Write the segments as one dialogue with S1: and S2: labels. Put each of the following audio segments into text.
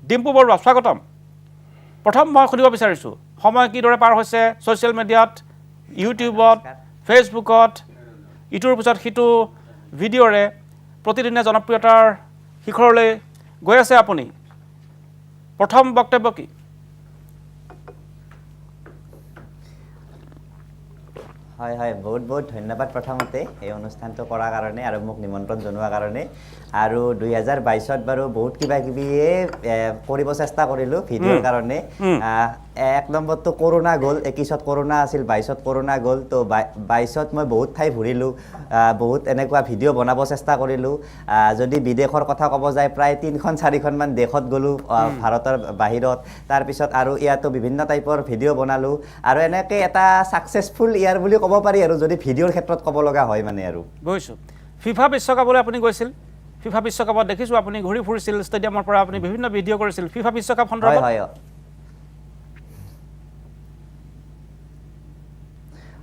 S1: ডিম্পু বৰুৱা স্বাগতম প্ৰথম মই সুধিব বিচাৰিছোঁ সময় কিদৰে পাৰ হৈছে ছ'চিয়েল মিডিয়াত ইউটিউবত ফেচবুকত ইটোৰ পিছত সিটো ভিডিঅ'ৰে প্ৰতিদিনে জনপ্ৰিয়তাৰ শিখৰলৈ গৈ আছে আপুনি প্ৰথম বক্তব্য কি
S2: হয় হয় বহুত বহুত ধন্যবাদ প্ৰথমতে এই অনুষ্ঠানটো কৰাৰ কাৰণে আৰু মোক নিমন্ত্ৰণ জনোৱাৰ কাৰণে আৰু 2022ত বাৰু বহুত কিবা কিবি কৰিব চেষ্টা কৰিলোঁ ভিডিঅ'ৰ কাৰণে এক নম্বৰটো কৰোনা গ'ল 21ত কৰোনা আছিল 22ত কৰোনা গ'ল তো 22ত মই বহুত ঠাই ঘূৰিলোঁ বহুত এনেকুৱা ভিডিঅ' বনাব চেষ্টা কৰিলোঁ যদি বিদেশৰ কথা ক'ব যায় প্ৰায় 3খন 4খনমান দেশত গ'লোঁ ভাৰতৰ বাহিৰত তাৰপিছত আৰু ইয়াতো বিভিন্ন টাইপৰ ভিডিঅ' বনালোঁ আৰু এনেকৈ এটা ছাকচেছফুল ইয়াৰ বুলি ক'ব পাৰি আৰু যদি ভিডিঅ'ৰ ক্ষেত্ৰত ক'ব লগা হয় মানে আৰু
S1: গৈছোঁ ফিফা বিশ্বকাপলৈ আপুনি গৈছিল ফিফা বিশ্বকাপত দেখিছোঁ আপুনি ঘূৰি ফুৰিছিল ষ্টেডিয়ামৰ পৰা আপুনি বিভিন্ন ভিডিঅ' কৰিছিল ফিফা বিশ্বকাপ সন্দৰ্ভত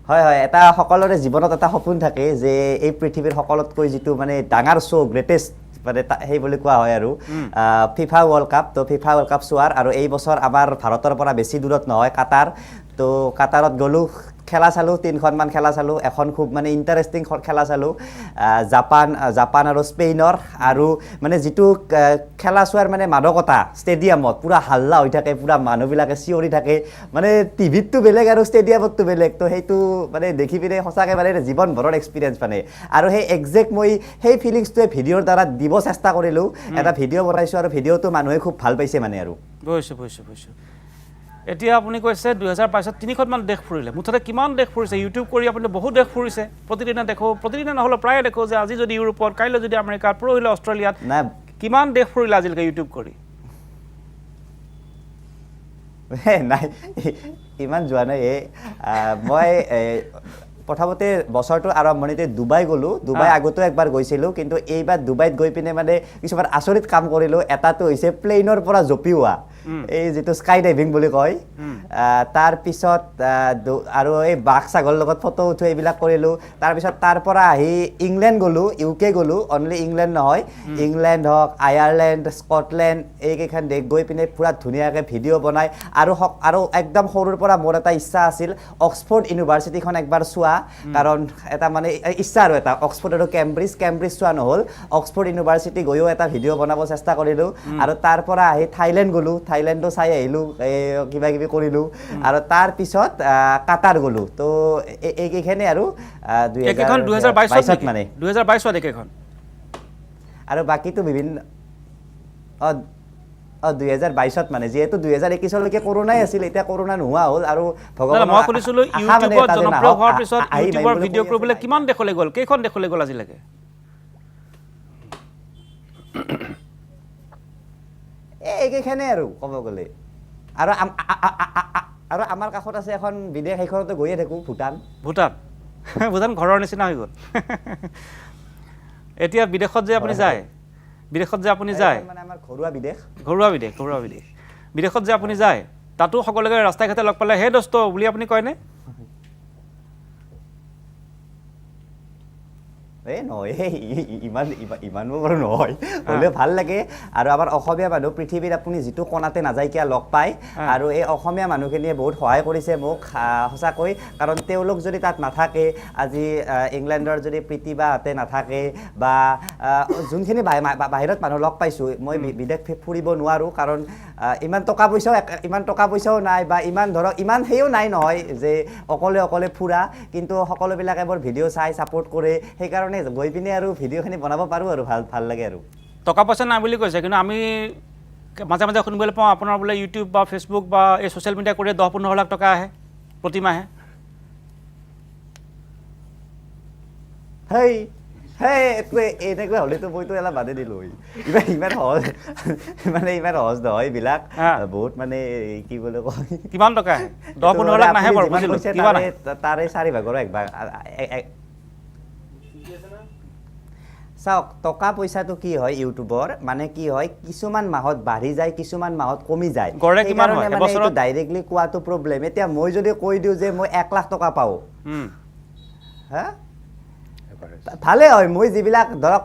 S2: হয় হয় এটা সকলোৰে জীৱনত এটা সপোন থাকে যে এই পৃথিৱীৰ সকলোতকৈ যিটো মানে ডাঙৰ শ্ব' গ্ৰেটেষ্ট মানে সেই বুলি কোৱা হয় আৰু ফিফা ৱৰ্ল্ড কাপ তো ফিফা ৱৰ্ল্ড কাপ চোৱাৰ আৰু এই বছৰ আমাৰ ভাৰতৰ পৰা বেছি দূৰত নহয় কাটাৰ তো কাটাৰত গ'লোঁ খেলা চালোঁ 3খনমান খেলা চালোঁ এখন খুব মানে ইণ্টাৰেষ্টিং খেলা চালোঁ জাপান আৰু স্পেইনৰ আৰু মানে যিটো খেলা চোৱাৰ মানে মাদকতা ষ্টেডিয়ামত পূৰা হাল্লা হৈ থাকে পূৰা মানুহবিলাকে চিঞৰি থাকে মানে টিভিতটো বেলেগ আৰু ষ্টেডিয়ামতটো বেলেগ তো সেইটো মানে দেখি পিনে সঁচাকৈ মানে জীৱনভৰৰ এক্সপিৰিয়েঞ্চ মানে আৰু সেই একজেক্ট মই সেই ফিলিংছটোৱে ভিডিঅ'ৰ দ্বাৰা দিব চেষ্টা কৰিলোঁ এটা ভিডিঅ' বনাইছোঁ আৰু ভিডিঅ'টো মানুহে খুব ভাল পাইছে মানে আৰু
S1: বুজিছোঁ এতিয়া আপুনি কৈছে 2022ত 3খনমান দেশ ফুৰিলে মুঠতে কিমান দেশ ফুৰিছে ইউটিউব কৰি আপুনি বহুত দেশ ফুৰিছে প্ৰতিদিনে নহ'লেও প্ৰায়ে দেখোঁ যে আজি যদি ইউৰোপত কাইলৈ যদি আমেৰিকাত পৰহিলৈ অষ্ট্ৰেলিয়াত
S2: নাই
S1: কিমান দেশ ফুৰিলে আজিলৈকে ইউটিউব কৰি
S2: নাই ইমান যোৱা নাই মই প্ৰথমতে বছৰটোৰ আৰম্ভণিতে ডুবাই গ'লোঁ ডুবাই আগতেও একবাৰ গৈছিলোঁ কিন্তু এইবাৰ ডুবাইত গৈ পিনে মানে কিছুমান আচৰিত কাম কৰিলোঁ এটাটো হৈছে প্লেইনৰ পৰা জঁপিওৱা এই যিটো স্কাই ডাইভিং বুলি কয় তাৰপিছত আৰু এই বাঘ ছাগলৰ লগত ফটো উঠোঁ এইবিলাক কৰিলোঁ তাৰপিছত তাৰ পৰা আহি ইংলেণ্ড গ'লোঁ UK গ'লোঁ অনলি ইংলেণ্ড নহয় ইংলেণ্ড হওক আয়াৰলেণ্ড স্কটলেণ্ড এইকেইখন দেশ গৈ পিনে পূৰা ধুনীয়াকৈ ভিডিঅ' বনাই আৰু একদম সৰুৰ পৰা মোৰ এটা ইচ্ছা আছিল অক্সফৰ্ড ইউনিভাৰ্চিটিখন একবাৰ চোৱা কাৰণ এটা মানে ইচ্ছা আৰু এটা অক্সফৰ্ড আৰু কেম্ব্ৰিজ চোৱা নহ'ল অক্সফৰ্ড ইউনিভাৰ্চিটি গৈও এটা ভিডিঅ' বনাব চেষ্টা কৰিলোঁ আৰু তাৰ পৰা আহি থাইলেণ্ড গ'লোঁ থাইলেণ্ডো চাই আহিলোঁ কিবা কিবি কৰিলোঁ আৰু তাৰপিছত কাটাৰ গ'লোঁ তো এইকেইখনে আৰু
S1: 2022ত মানে 2022ত একেখন
S2: আৰু বাকীটো বিভিন্ন 2022ত মানে যিহেতু 2021লৈকে কৰোনাই আছিল এতিয়া কৰোনা নোহোৱা হ'ল আৰু ভগৱানৰ
S1: মই শুনিছিলোঁ ইউটিউবত জনপ্ৰিয় হোৱাৰ পিছত ইউটিউবৰ ভিডিঅ' কৰিবলৈ কিমান দেশলৈ গ'ল কেইখন দেশলৈ গ'ল আজিলৈকে
S2: এইকেইখনে আৰু ক'ব গ'লে আৰু আমাৰ কাষত আছে এখন বিদেশ সেইখনতো গৈয়ে থাকোঁ
S1: ভূটান ঘৰৰ নিচিনা হৈ গ'ল এতিয়া বিদেশত যে আপুনি যায়
S2: মানে আমাৰ ঘৰুৱা বিদেশ
S1: বিদেশত যে আপুনি যায় তাতো সকলোকে ৰাস্তাই ঘাটে লগ পালে হে দোস্ত বুলি আপুনি কয়নে
S2: নহয় ইমানো বাৰু নহয় হ'লেও ভাল লাগে আৰু আমাৰ অসমীয়া মানুহ পৃথিৱীৰ আপুনি যিটো কোণাতে নাযায় কিয় লগ পায় আৰু এই অসমীয়া মানুহখিনিয়ে বহুত সহায় কৰিছে মোক সঁচাকৈ কাৰণ তেওঁলোক যদি তাত নাথাকে আজি ইংলেণ্ডৰ যদি প্ৰীতিবাহঁতে নাথাকে বা যোনখিনি বাহিৰত মানুহ লগ পাইছোঁ মই বিদেশ ফুৰিব নোৱাৰোঁ কাৰণ ইমান টকা পইচাও নাই বা ইমান সেয়াও নাই নহয় যে অকলে ফুৰা কিন্তু সকলোবিলাকে মোৰ ভিডিঅ' চাই ছাপোৰ্ট কৰে সেইকাৰণে গৈ পিনে আৰু ভিডিঅ'খিনি বনাব পাৰোঁ আৰু ভাল লাগে আৰু
S1: টকা পইচা নাই বুলি কৈছে কিন্তু আমি মাজে মাজে শুনিবলৈ পাওঁ আপোনাৰ বোলে ইউটিউব বা ফেচবুক বা এই ছ'চিয়েল মিডিয়া কৰি 10-15 লাখ টকা আহে প্ৰতিমাহে
S2: এনেকুৱা হ'লেতো মইতো এলা বাদে দিলোঁ ইমান সহজ নহয় এইবিলাক বহুত মানে কি বুলি কয়
S1: কিমান টকা আহে 10-15 লাখ নাহে বাৰু বুজিলোঁ
S2: তাৰে 4 ভাগৰ 1 ভাগ চাওক টকা পইচাটো কি হয় ইউটিউবৰ মানে কি হয় কিছুমান মাহত বাঢ়ি যায় কিছুমান মাহত কমি যায় সেইকাৰণে মানে এইটো ডাইৰেক্টলি কোৱাটো প্ৰব্লেম এতিয়া মই যদি কৈ দিওঁ যে মই 1 লাখ টকা পাওঁ হা ভালে হয় মই যিবিলাক ধৰক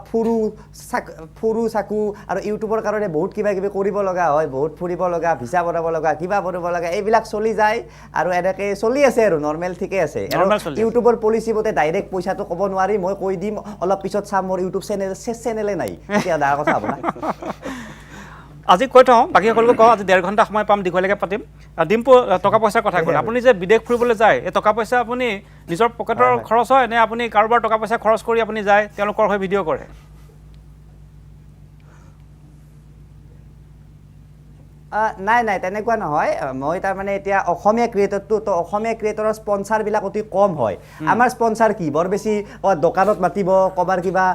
S2: ফুৰু চাকু আৰু ইউটিউবৰ কাৰণে বহুত কিবা কিবি কৰিব লগা হয় বহুত ফুৰিব লগা ভিছা বনাব লগা কিবা বনাব লগা এইবিলাক চলি যায় আৰু এনেকৈ চলি আছে আৰু নৰ্মেল ঠিকে আছে আৰু
S1: Normal চলি আছে।
S2: ইউটিউবৰ পলিচি মতে ডাইৰেক্ট পইচাটো ক'ব নোৱাৰি মই কৈ দিম অলপ পিছত চাম মোৰ ইউটিউব চেনেলে নাই এতিয়া ডাঙৰ কথা হ'ব না
S1: আজি কৈ থওঁ বাকী সকলোকে কওঁ আজি 1.5 ঘণ্টা সময় পাম দীঘলীয়াকৈ পাতিম ডিম্পু টকা পইচাৰ কথা ক'লে আপুনি যে বিদেশ ফুৰিবলৈ যায় এই টকা পইচা আপুনি নিজৰ পকেটৰ খৰচ হয় নে আপুনি কাৰোবাৰ টকা পইচা খৰচ কৰি আপুনি যায় তেওঁলোকৰ হৈ ভিডিঅ' কৰে
S2: নাই নাই তেনেকুৱা নহয় মই তাৰমানে এতিয়া অসমীয়া ক্ৰিয়েটৰটো তো অসমীয়া ক্ৰিয়েটৰৰ স্পনচাৰবিলাক অতি কম হয় আমাৰ স্পনচাৰ কি বৰ বেছি দোকানত মাতিব ক'বাৰ কিবা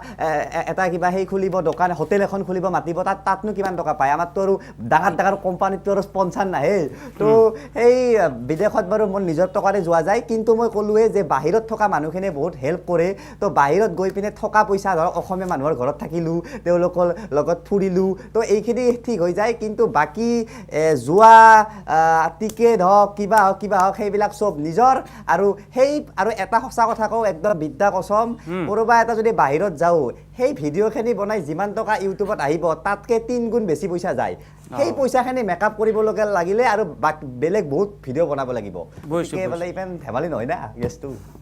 S2: এটা কিবা সেই খুলিব দোকান হোটেল এখন খুলিব মাতিব তাতনো কিমান টকা পায় আমাৰতো আৰু ডাঙৰ কোম্পানীততো আৰু স্পনচাৰ নাহে তো সেই বিদেশত বাৰু মোৰ নিজৰ টকাৰে যোৱা যায় কিন্তু মই ক'লোৱে যে বাহিৰত থকা মানুহখিনিয়ে বহুত হেল্প কৰে তো বাহিৰত গৈ পিনে থকা পইচা ধৰক অসমীয়া মানুহৰ ঘৰত থাকিলোঁ তেওঁলোকৰ লগত ফুৰিলোঁ তো এইখিনি ঠিক হৈ যায় কিন্তু বাকী যোৱা টিকেট হওক কিবা হওক সেইবিলাক চব নিজৰ আৰু এটা সঁচা কথা কওঁ একদম বিদ্যা কচম ক'ৰবা এটা যদি বাহিৰত যাওঁ সেই ভিডিঅ'খিনি বনাই যিমান টকা ইউটিউবত আহিব তাতকৈ 3 গুণ বেছি পইচা যায় সেই পইচাখিনি মেকআপ কৰিব লাগিলে আৰু বেলেগ বহুত ভিডিঅ' বনাব লাগিব বোলে ইমান ধেমালি নহয় না গেছটো